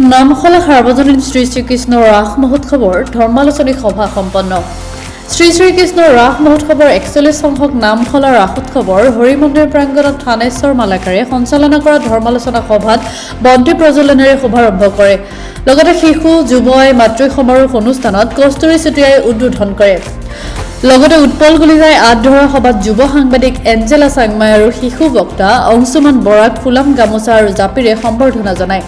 নামখলা সাৰ্বজনীন শ্ৰী শ্ৰীকৃষ্ণ ৰাস মহোৎসৱৰ ধৰ্মালোচনী সভা সম্পন্ন। শ্ৰী শ্ৰীকৃষ্ণ ৰাস মহোৎসৱৰ ৪১ সংখ্যক নামখলা ৰাস উৎসৱৰ হৰি মন্দিৰ প্ৰাংগণত থানেশ্বৰ মালাকাৰে সঞ্চালনা কৰা ধৰ্মালোচনা সভাত বন্তি প্ৰজ্বলনেৰে শুভাৰম্ভ কৰে। লগতে শিশু যুৱই মাতৃ সমাৰোহ অনুষ্ঠানত কস্তুৰী চুটিয়াই উদ্বোধন কৰে। লগতে উৎপল কলিতাই আঁত ধৰা সভাত যুৱ সাংবাদিক এঞ্জেলা চাংমাই আৰু শিশু বক্তা অংশুমান বৰাক ফুলাম গামোচা আৰু জাপিৰে সম্বৰ্ধনা জনায়।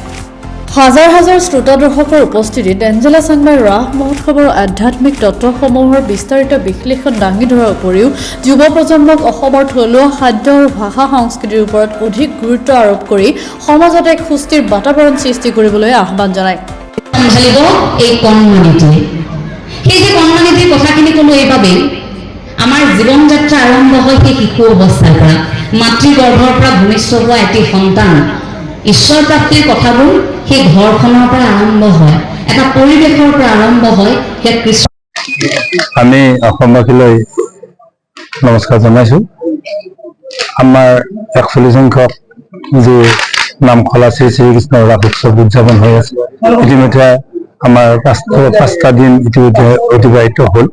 হাজাৰ হাজাৰ শ্ৰোতা দৰ্শকৰ উপস্থিতিত এঞ্জেলা চাংমাই ৰাস মহোৎসৱৰ আধ্যাত্মিক তত্ত্বসমূহৰ বিস্তাৰিত বিশ্লেষণ দাঙি ধৰাৰ উপৰিও যুৱ প্ৰজন্মক অসমৰ থলুৱা খাদ্য আৰু ভাষা সংস্কৃতিৰ ওপৰত অধিক গুৰুত্ব আৰোপ কৰি সমাজত এক সুস্থিৰ বাতাবৰণ সৃষ্টি কৰিবলৈ আহ্বান জনায়। এই কণমানিটোৱে সেই যে কণমানিটিৰ কথাখিনি ক'লো এইবাবেই আমাৰ জীৱন যাত্ৰা আৰম্ভ হয় সেই শিশু অৱস্থাৰ পৰা, মাতৃগৰ্ভৰ পৰা ভূমিষ্ঠ হোৱা এটি সন্তান ঈশ্বৰ প্ৰাপ্তিৰ কথাবোৰ সেই ঘৰখনৰ পৰা আৰম্ভ হয়, এটা পৰিৱেশৰ পৰা আৰম্ভ হয়। সেই কৃষ্ণ আমি অসমবাসীলৈ নমস্কাৰ জনাইছোঁ। আমাৰ ৪১ সংখ্যক যি নামখলা শ্ৰী শ্ৰীকৃষ্ণ ৰাস উৎসৱ উদযাপন হৈ আছে, ইতিমধ্যে আমাৰ পাঁচটা দিন ইতিমধ্যে অতিবাহিত হ'ল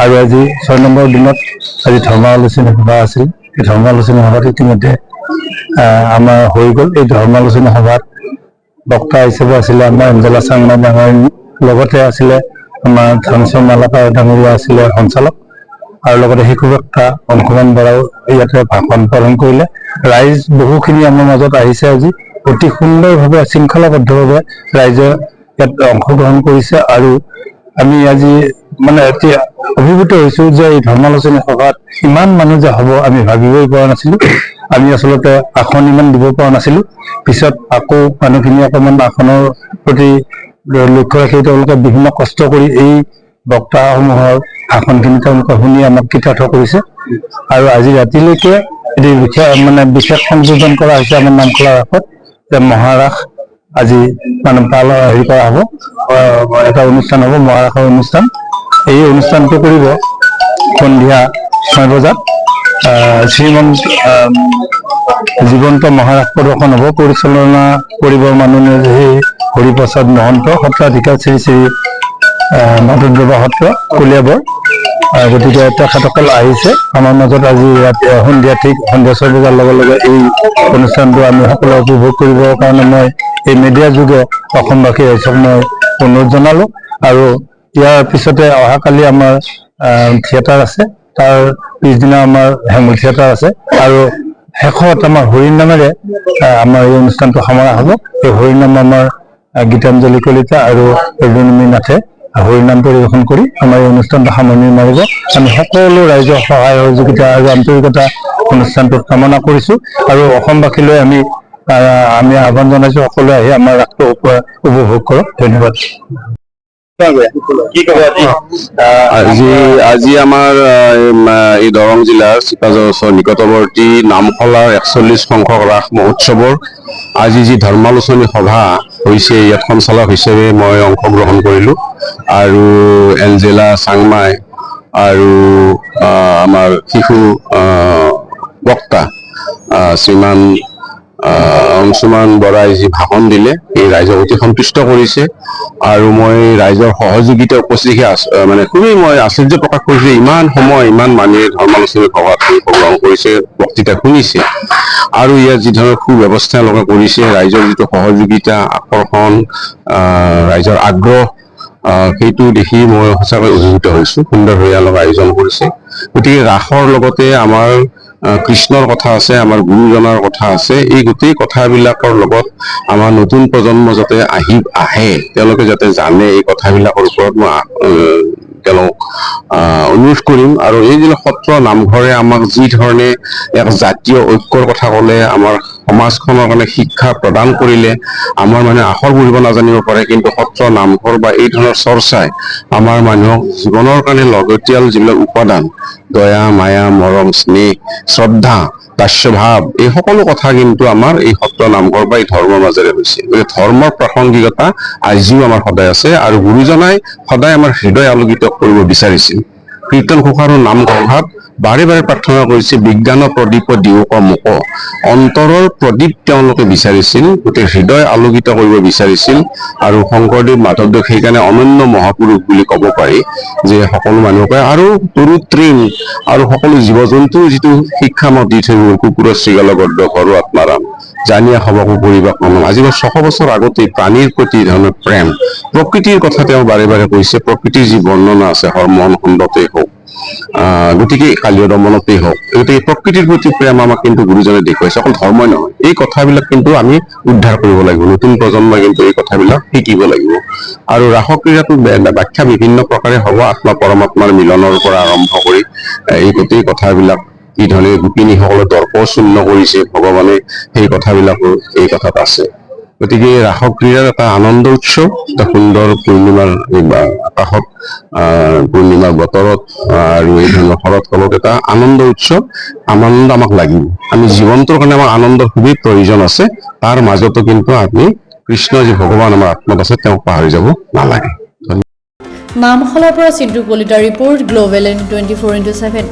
আৰু আজি ৬ নম্বৰ দিনত আজি ধৰ্মালোচনী সভা আছিল। এই ধৰ্মালোচনী সভাত ইতিমধ্যে আমাৰ হৈ গ'ল। এই ধৰ্মালোচনী সভাত বক্তা হিচাপে আছিলে আমাৰ এঞ্জেলা চাংমাই ডাঙৰীয়া, লগতে আছিলে আমাৰ থানেশ্বৰ মালাকাৰ ডাঙৰীয়া আছিলে সঞ্চালক, আৰু লগতে শিশু বক্তা অংশুমান বৰাও ইয়াতে ভাষণ প্ৰদান কৰিলে। ৰাইজ বহুখিনি আমাৰ মাজত আহিছে। আজি অতি সুন্দৰভাৱে শৃংখলাবদ্ধভাৱে ৰাইজে ইয়াত অংশগ্ৰহণ কৰিছে আৰু আমি আজি এতিয়া অভিভূত হৈছোঁ যে এই ধৰ্মালোচনী সভাত ইমান মানুহ যে হ'ব আমি ভাবিবই পৰা নাছিলোঁ। আমি আচলতে আসন ইমান দিব পৰা নাছিলোঁ। পিছত আকৌ মানুহখিনি অকণমান আসনৰ প্ৰতি লক্ষ্য ৰাখি তেওঁলোকে বিভিন্ন কষ্ট কৰি এই বক্তাসমূহৰ ভাষণখিনি তেওঁলোকে শুনি আমাক কৃতাৰ্থ কৰিছে আৰু আজি ৰাতিলৈকে এটি বিশেষ সংযোজন কৰা হৈছে আমাৰ নামখলা ৰাসত, যে মহাৰাস আজি হেৰি কৰা হ'ব, এটা অনুষ্ঠান হ'ব, মহাৰাসৰ অনুষ্ঠান। এই অনুষ্ঠানটো কৰিব সন্ধিয়া ৬ বজাত। জীৱন্ত মহাৰাস প্ৰদৰ্শন হ'ব। পৰিচালনা কৰিব মাননীয় শ্ৰী হৰিপ্ৰসাদ মহন্ত, সত্ৰাধিকাৰ শ্ৰী শ্ৰী মাধৱদেৱা সত্ৰ কলিয়াবৰ। গতিকে তেখেতসকল আহিছে আমাৰ মাজত আজি সন্ধিয়া ৬ বজাৰ লগে লগে এই অনুষ্ঠানটো আমি সকলোৱে উপভোগ কৰিবৰ কাৰণে মই এই মিডিয়া যোগে অসমবাসী ৰাইজক মই অনুৰোধ জনালোঁ। আৰু ইয়াৰ পিছতে অহাকালি আমাৰ থিয়েটাৰ আছে, তাৰ পিছদিনা আমাৰ হেঙুল থিয়েটাৰ আছে আৰু শেষত আমাৰ হৰিনামেৰে আমাৰ এই অনুষ্ঠানটো সামৰা হ'ব। এই হৰিনাম আমাৰ গীতাঞ্জলি কলিতা আৰু ৰুণমী নাথে হৰিনাম পৰিৱেশন কৰি আমাৰ এই অনুষ্ঠানটো সামৰণি মাৰিব। আমি সকলো ৰাইজৰ সহায় সহযোগিতা আৰু আন্তৰিকতা অনুষ্ঠানটোত কামনা কৰিছোঁ আৰু অসমবাসীলৈ আমি আহ্বান জনাইছোঁ সকলোৱে আহি আমাৰ ৰাসটো উপভোগ কৰক। ধন্যবাদ। আজি আমাৰ এই দৰং জিলাৰ চিপাঝাৰ ওচৰ নিকটৱৰ্তী নামখলাৰ ৪১ সংখ্যক ৰাস মহোৎসৱৰ আজি যি ধৰ্মালোচনী সভা হৈছে, ইয়াত সঞ্চালক হিচাপে মই অংশগ্ৰহণ কৰিলোঁ আৰু এঞ্জেলা চাংমাই আৰু আমাৰ শিশু বক্তা শ্ৰীমান অংশুমান বৰাই যি ভাষণ দিলে, এই ৰাইজক অতি সন্তুষ্ট কৰিছে আৰু মই ৰাইজৰ সহযোগিতা উপস্থিতি খুবেই মই আশ্চৰ্য প্ৰকাশ কৰিছোঁ। ইমান সময় ইমান মানুহে ধৰ্মালোচনী সভাত অংশগ্ৰহণ কৰিছে, বক্তৃতা শুনিছে আৰু ইয়াত যি ধৰণৰ সুব্যৱস্থা লোকে কৰিছে, ৰাইজৰ যিটো সহযোগিতা, আকৰ্ষণ, ৰাইজৰ আগ্ৰহ, সেইটো দেখি মই সঁচাকৈ অভিভূত হৈছোঁ। সুন্দৰভাৱে অলপ আয়োজন কৰিছে। গতিকে ৰাসৰ লগতে আমাৰ কৃষ্ণৰ কথা আছে, আমাৰ গুৰুজনাৰ কথা আছে। এই গোটেই কথাবিলাকৰ লগত আমাৰ নতুন প্ৰজন্ম যাতে আহে, তেওঁলোকে যাতে জানে এই কথাবিলাকৰ ওপৰত মই তেওঁলোক অনুৰোধ কৰিম। আৰু এই যে সত্ৰ নামঘৰে আমাক যি ধৰণে এক জাতীয় ঐক্যৰ কথা ক'লে, আমাৰ সমাজখনৰ কাৰণে শিক্ষা প্ৰদান কৰিলে, আমাৰ মানুহে আখৰ পঢ়িব নাজানিব পাৰে, কিন্তু সত্ৰ নামঘৰ বা এই ধৰণৰ চৰ্চাই আমাৰ মানুহক জীৱনৰ কাৰণে লাগতিয়াল যিবিলাক উপাদান, দয়া, মায়া, মৰম, স্নেহ, শ্ৰদ্ধা, দাস্যভাৱ, এই সকলো কথা কিন্তু আমাৰ এই সত্ৰ নামঘৰ বা এই ধৰ্মৰ মাজেৰে হৈছে। গতিকে ধৰ্মৰ প্ৰাসংগিকতা আজিও আমাৰ সদায় আছে আৰু গুৰুজনাই সদায় আমাৰ হৃদয় আলোকিত কৰিব বিচাৰিছিল। কীৰ্তন ঘোষা আৰু নাম ঘোষাত বাৰে বাৰে প্ৰাৰ্থনা কৰিছে, বিজ্ঞানৰ প্ৰদীপ দিওক মোক, অন্তৰৰ প্ৰদীপ তেওঁলোকে বিচাৰিছিল, গোটেই হৃদয় আলোকিত কৰিব বিচাৰিছিল। আৰু শংকৰদেৱ মাধৱদেৱ সেইকাৰণে অনন্য মহাপুৰুষ বুলি ক'ব পাৰি, যে সকলো মানুহকে আৰু তৰু তৃণ আৰু সকলো জীৱ জন্তুৰ যিটো শিক্ষা মত দি থৈ গ'ল, কুকুৰৰ শৃগাল গদ্য ঘৰো আত্মাৰাম, জানিয়া হবকো পৰিবাক মনম। আজি 600 বছৰ আগতে প্ৰাণীৰ প্ৰতি ধৰণৰ প্ৰেম, প্ৰকৃতিৰ কথা তেওঁ বাৰে বাৰে কৈছে। প্ৰকৃতিৰ যি বৰ্ণনা আছে হৰমোহন খণ্ডতেই হওক, গতিকে কালীয় দমনতেই হওক, গতিকে প্ৰকৃতিৰ প্ৰতি প্ৰেম আমাক কিন্তু গুৰুজনে দেখুৱাইছে। অকল ধৰ্মই নহয়, এই কথাবিলাক কিন্তু আমি উদ্ধাৰ কৰিব লাগিব, নতুন প্ৰজন্মই কিন্তু এই কথাবিলাক শিকিব লাগিব। আৰু ৰাসক্ৰীড়াটো ব্যাখ্যা বিভিন্ন প্ৰকাৰে হ'ব, আত্মা পৰমাত্মাৰ মিলনৰ পৰা আৰম্ভ কৰি এই গোটেই কথাবিলাক কি ধৰণে গোপিনীসকলে দৰ্প শূন্য কৰিছে ভগৱানে, সেই কথাবিলাকো এই কথাত আছে। গতিকে ৰাসক্ৰীড়াৰ এটা আনন্দ উৎসৱ, এটা সুন্দৰ পূৰ্ণিমাৰ আকাশত, পূৰ্ণিমাৰ বতৰত আৰু এই ধৰণৰ শৰৎ কালত এটা আনন্দ উৎসৱ। আনন্দ আমাক লাগিব, আমি জীৱনটোৰ কাৰণে আমাক আনন্দৰ খুবেই প্ৰয়োজন আছে। তাৰ মাজতো কিন্তু আমি কৃষ্ণ যি ভগৱান আমাৰ আত্মাত আছে তেওঁক পাহৰি যাব নালাগে। নামখলাৰ পৰা চিন্তু কলিতাৰ ৰিপৰ্ট, গ্ল'বেল এণ্ড 24/7।